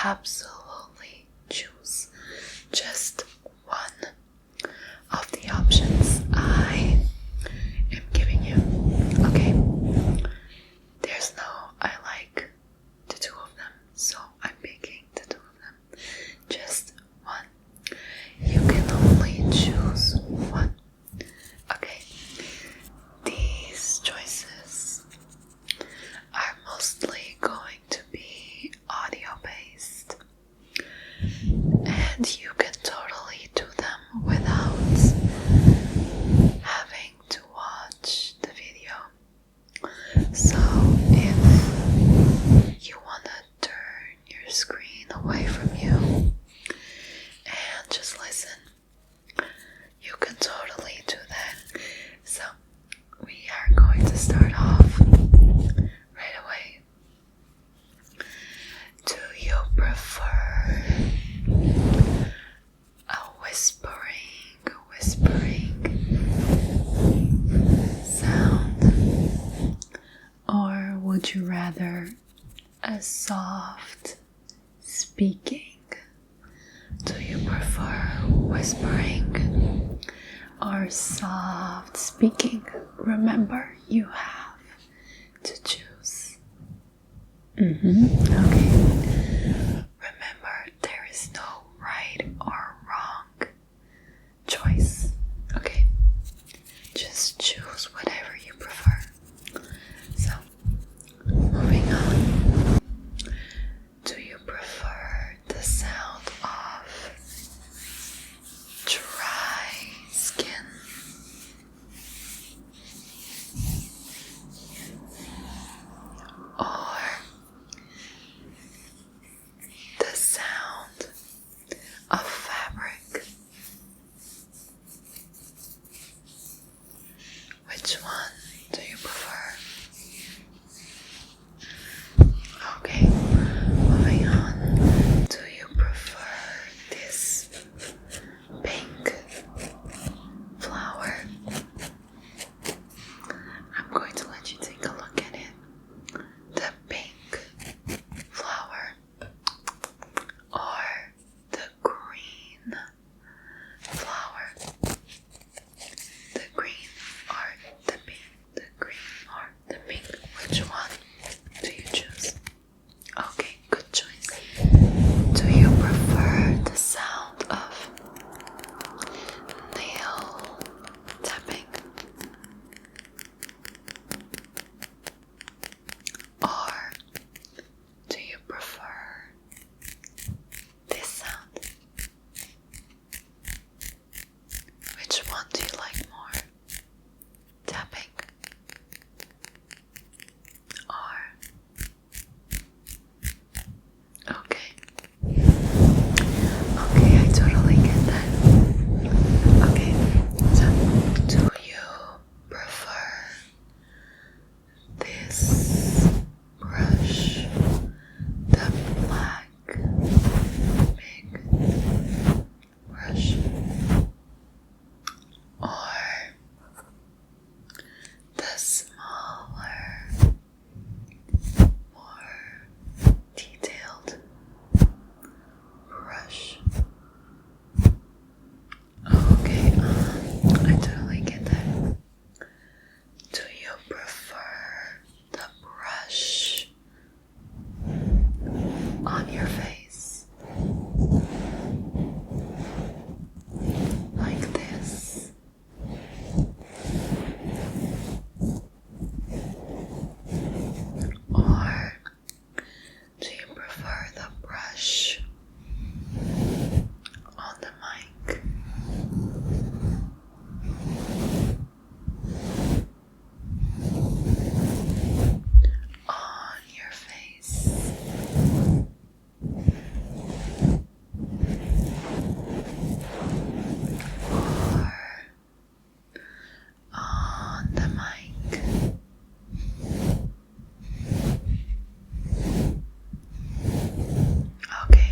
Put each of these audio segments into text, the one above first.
absolutely choose just one of the options I am giving you. Okay? There's no I like the two of them, so I'm picking the two of them. Just one. You can only choose one. Okay? These choices are mostly going to be audio based, and you can totally do them without having to watch the video. So if you want to turn your screen away from you and just listen, you can totally do that. So we are going to start off right away. Do you prefer a whispering sound, or would you rather a soft speaking? Do you prefer whispering or soft speaking? Remember, you have to choose. Okay. Remember, there is no right or wrong choice. Okay? Just choose whatever you prefer. So, moving on. Do you prefer the sound of dry skin, or the sound of fabric? Which one do you prefer? Okay, moving on. Do you prefer this pink flower? I'm going to let you take a look at it. The pink flower, or the green flower? The green or the pink? The green or the pink? Which one do you choose? Okay, good choice. Do you prefer the sound of nail tapping, or do you prefer this sound? Which one do you like more? Tapping or okay, I totally get that. Okay, so do you prefer this brush, the black big brush, or the smaller, more detailed brush? Okay, I totally get that. Do you prefer the brush on your face, like this? Or do you prefer the brush on the mic? On your face? Or on the mic? Okay.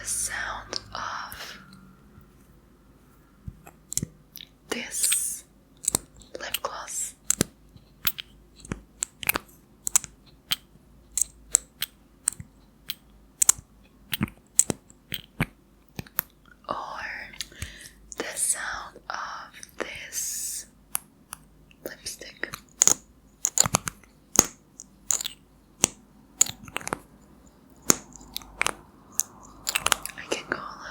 sound of this lip gloss. Or the sound of this lipstick. I can go a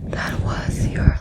That was your